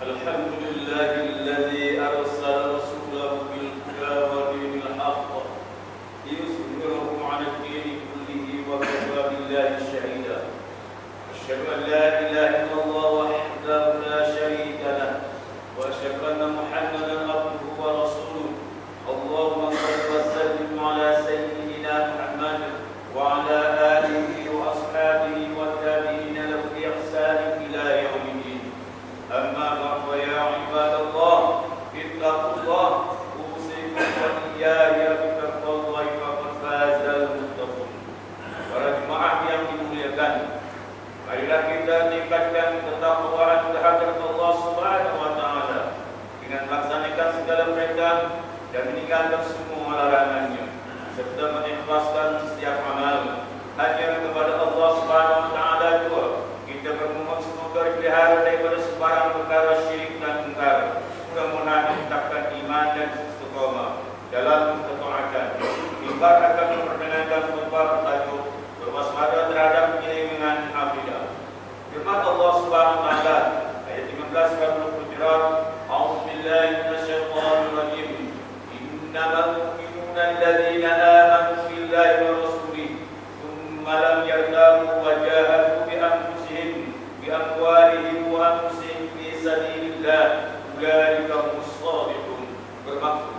الحمد لله الذي أرسل رسوله بالهدى ودين الحق ليظهره على الدين كله وكفى بالله شهيدا. أشهد أن لا إله إلا الله وحده لا شريك له وأشهد أن محمدا عبده ورسوله. اللهم صل وسلم على سيدنا محمد وعلى آله وأصحابه والتابعين له بإحسان إلى يوم الدين. أما بعد فيا عباد الله اتقوا الله أوصيكم وإياي بتقوى الله فقد فاز المتقون. Para jemaah yang dimuliakan, marilah kita tingkatkan ketakwaan terhadap Allah Subhanahu wa taala dengan melaksanakan segala perintah dan meninggalkan semua larangannya, serta mengikhlaskan setiap amal hanya kepada Allah Subhanahu wa taala jua. Kita bermohon semoga dipelihara daripada sebarang perkara syirik dan mungkar. Mudah-mudahan menetapkan iman dan istiqamah dalam ketaatan. Ibarat akan memperdengarkan khutbah bertajuk berwaspada terhadap penyelewengan akidah. Firman Allah Subhanahu wa taala ayat 15 surah Al-Hujurat, A'udzubillahi minasyaitonir rajim. Innamal mu'minuna alladzina amanu billahi wa rasulihi tsumma lam yartabu wa jahadu bi anfusihim bi amwalihim wa anfusihim fi sabilillah ulaika humus shadiqun. Bermaksud,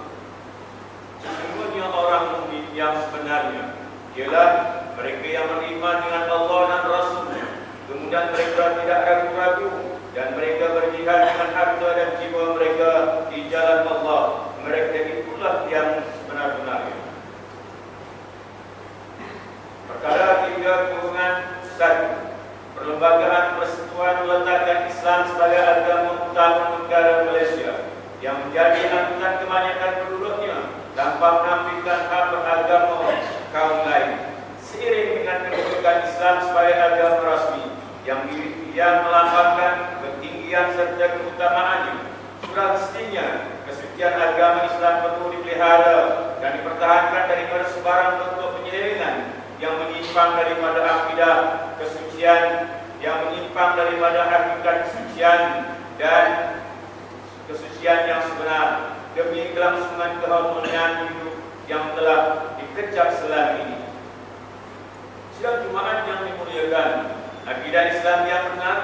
sesungguhnya orang mukmin yang sebenarnya ialah mereka yang beriman dengan Allah dan Rasul-Nya, kemudian mereka tidak ragu-ragu dan mereka berjihad dengan harta dan jiwa mereka di jalan Allah. Mereka itulah yang sebenar-benarnya. Perkara 3 kurungan 1. Perlembagaan Persekutuan meletakkan Islam sebagai agama utama negara Malaysia yang menjadi angkutan kebanyakan penduduknya tanpa menampilkan hak beragama kaum lain. Seiring dengan kedudukan Islam sebagai agama rasmi yang melambangkan ketinggian serta keutamaannya, sudah mestinya kesucian agama Islam perlu dipelihara dan dipertahankan daripada sebarang bentuk penyelewengan yang menyimpang daripada akidah kesucian, yang menyimpang daripada hakikat kesucian dan kesucian yang sebenar, demi kelangsungan keharmonian hidup yang telah dikecap selama ini. Sidang Jumaat yang dimuliakan, akidah Islam yang benar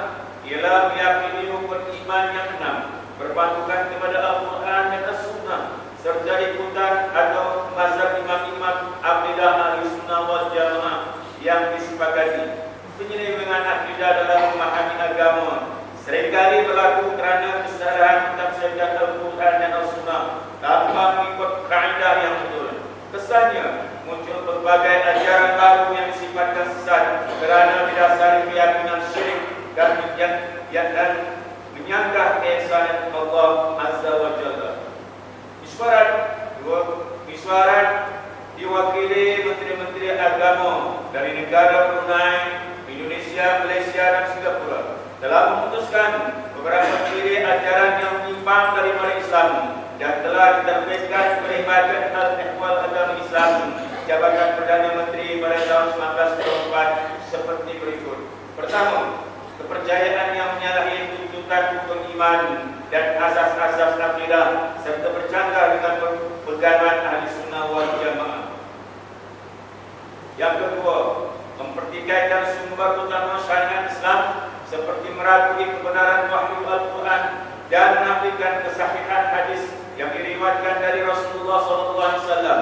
ialah meyakini rukun iman yang 6 berpandukan kepada Al-Quran dan As-Sunnah serta ikutan atau mazhab imam-imam akidah Ahlussunnah wal Jamaah yang disepakati. Penyelewengan akidah dalam memahami agama seringkali berlaku kerana kesalahan mentafsirkan Al-Quran dan As-Sunnah tanpa mengikut kaedah yang betul. Kesannya muncul berbagai ajaran baru yang disifatkan sesat kerana didasari keyakinan syirik dan menyanggah keesanan Allah Azza wa Jalla. Iswarat diwakili menteri-menteri agama dari negara Brunei, Indonesia, Malaysia dan Singapura telah memutuskan beberapa ciri ajaran yang menyimpang daripada Islam dan telah diterbitkan oleh Badan Al-Ihwal Agama Islam Jabatan Perdana Menteri pada tahun 1924 seperti berikut. Pertama, kepercayaan yang menyalahi tuntutan hukum iman dan asas-asas akidah serta bercanggah dengan pegangan ahli sunnah wal jamaah. Yang kedua, mempertikaikan sumber utama syariat Islam seperti merakui kebenaran wahyu Al-Quran dan menafikan kesahihan hadis yang diriwayatkan dari Rasulullah SAW.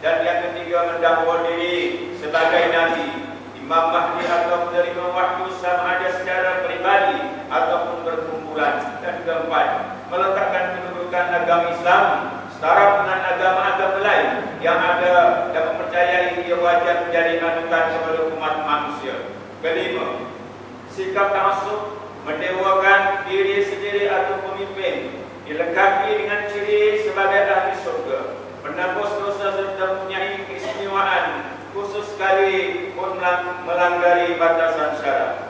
Dan yang ketiga, mendakwa diri sebagai nabi, Imam Mahdi atau menerima wahyu sama ada secara pribadi ataupun berkumpulan. Dan keempat, meletakkan kedudukan agama Islam setara dengan agama-agama lain yang ada dan mempercayai ia wajar menjadi anutan kepada umat manusia. Kelima, sikap ta'assub, mendewakan diri sendiri atau pemimpin, dilengkapi dengan ciri sebagai ahli syurga, menembus dosa serta mempunyai keistimewaan khusus sekali pun melanggari batasan syarak.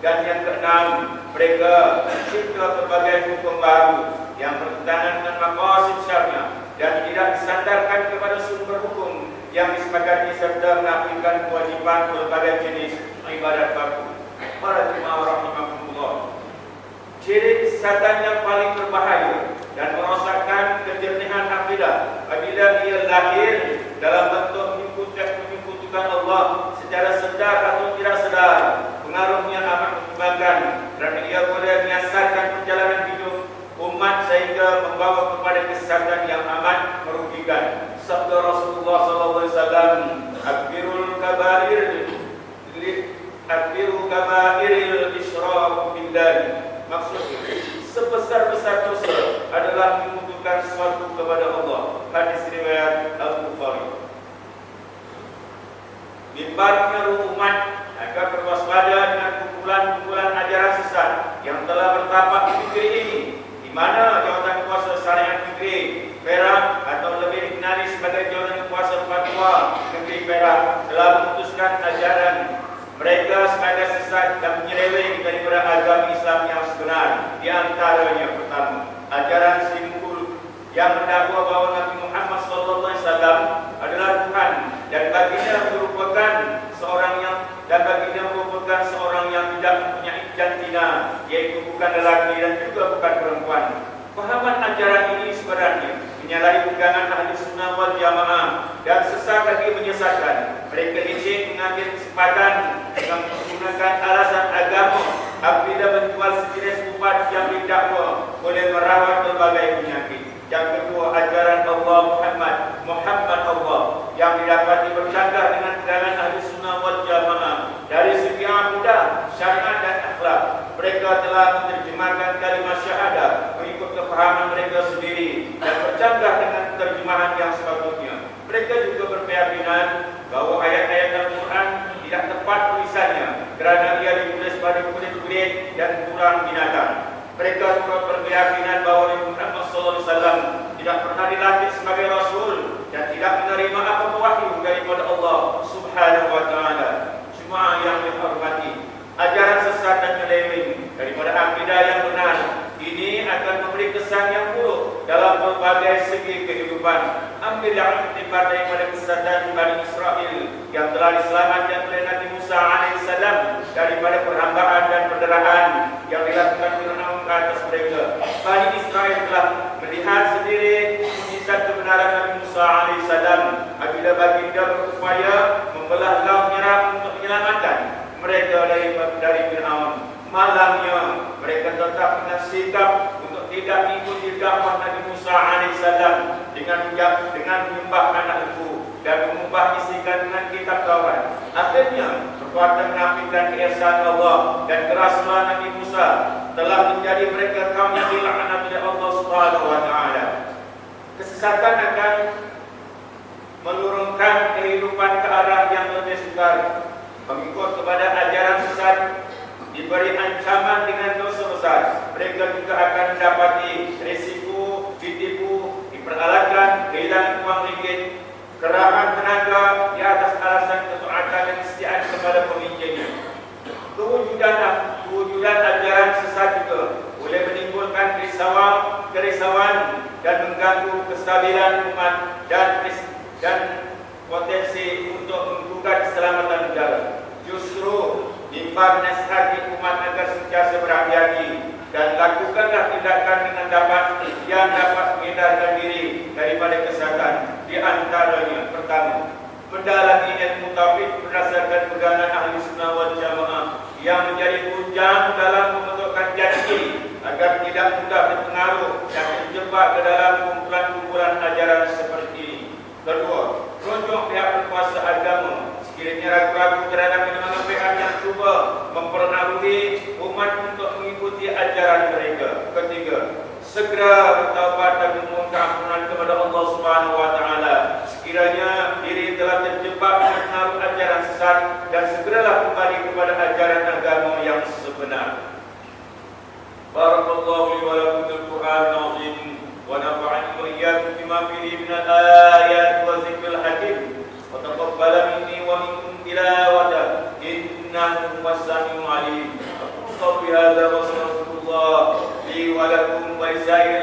Dan yang keenam, mereka mencipta berbagai hukum baru yang bertentangan dengan maqasid syariah dan tidak disandarkan kepada sumber hukum yang disepakati serta menafikan kewajiban berbagai jenis ibadat baku. Para jemaah rahimahumullah, ciri kesesatan yang paling digunakan kerana ia boleh menyiasatkan perjalanan hidup umat sehingga membawa kepada kesesatan yang amat merugikan. Sabda Rasulullah SAW, akbiru kabairil isyraku billah. Maksudnya, sebesar-besar dosa adalah menyekutukan sesuatu kepada Allah. Hadis riwayat Al-Bukhari. Mimbarnya umat agar berwaspada dengan kumpulan-kumpulan ajaran sesat yang telah bertapak di negeri ini, di mana jawatan kuasa syariat negeri Perak atau lebih dikenali sebagai jawatan kuasa fatwa negeri Perak telah memutuskan ajaran mereka sebagai sesat dan menyeleweng daripada agama Islam yang sebenar. Di antaranya pertama, ajaran simpul yang mendakwa bahawa Nabi Muhammad SAW adalah Tuhan dan baginda merupakan seorang yang tidak mempunyai jantina, yaitu bukan lelaki dan juga bukan perempuan. Pahaman ajaran ini sebenarnya menyalahi pegangan ahli sunnah wal jamaah dan sesat lagi menyesatkan. Mereka licin mengambil kesempatan dengan menggunakan alasan agama apabila menjual sejenis ubat yang didakwa boleh merawat berbagai penyakit. Yang kedua, ajaran Allah Muhammad Allah yang didapati bercanggah dengan pegangan ahli sunnah wal jamaah dari segi akidah, syariat dan akhlak. Mereka telah menerjemahkan kalimat syahadah mengikut kefahaman mereka sendiri dan bercanggah dengan terjemahan yang sepatutnya. Mereka juga berkeyakinan bahawa ayat-ayat Al-Quran tidak tepat tulisannya kerana ia ditulis pada kulit-kulit dan kurang binatang. Mereka juga berkeyakinan bahawa Nabi Muhammad SAW tidak pernah dilantik sebagai Rasul dan tidak menerima apa-apa wahyu daripada Allah Subhanahu wa Ta'ala. Jemaah yang dihormati, ajaran sesat dan menyeleweng daripada akidah yang benar ini akan memberi kesan yang buruk dalam berbagai segi kehidupan. Ambil yang iktibar daripada kesesatan Bani Israel yang telah diselamatkan oleh Nabi Musa AS daripada perhambaan dan penderaan yang dilakukan Fir'aun ke atas mereka. Bani Israel telah melihat sendiri mujizat kebenaran Nabi Musa AS apabila baginda berupaya membelah laut merah untuk menyelamatkan mereka dari Fir'aun. Malamnya mereka tetap dengan sikap untuk tidak mengikuti dakwah Nabi Musa AS dengan menyembah anak lembu dan mengubah isi kandungan kitab Taurat. Akhirnya perbuatan menafikan keesaan Allah dan kerasulan Nabi Musa telah menjadi mereka kaum yang dilaknat oleh Allah Subhanahu wa Ta'ala. Kesesatan akan menurunkan kehidupan ke arah yang lebih sukar. Mengikut kepada ajaran sesat diberi ancaman dengan dosa besar. Mereka juga akan mendapati risiko ditipu, diperalahkan, kehilangan uang ringgit, kerahan tenaga di atas alasan ketaatan dan kesetiaan kepada pemimpinnya. Kewujudan ajaran sesat juga boleh menimbulkan kerisauan dan mengganggu kestabilan umat dan potensi untuk menggugat keselamatan negara. Justru mimbar nasihati umat agar sentiasa berhati-hati dan lakukanlah tindakan dengan yang dapat menghindarkan diri daripada kesesatan. Di antaranya, pertama, mendalami ilmu tauhid berdasarkan pegangan ahli sunnah wal jamaah yang menjadi bujang dalam membentukkan janji agar tidak mudah terpengaruh dan terjebak ke dalam kumpulan-kumpulan ajaran seperti ini. Kedua, rujuk pihak berkuasa agama sekiranya ragu-ragu terhadap mana-mana pihak yang cuba mempengaruhi umat untuk mengikuti ajaran mereka. Ketiga, segera bertaubat dan memohon keampunan kepada Allah Subhanahu wa Ta'ala sekiranya diri telah terjebak dengan pengaruh ajaran sesat dan segeralah kembali kepada ajaran agama yang sebenar. Barakallahu li wa lakum bil Qur'anil azim wa nafa'ani wa iyyakum bima fihi min al-ayat wa zikril hakim wa taqabbal minni wa minkum tilawata innahu was-sami'ul 'alim. Aqulu qawli hadza wa astaghfirullah li wa lakum wa lisa'iril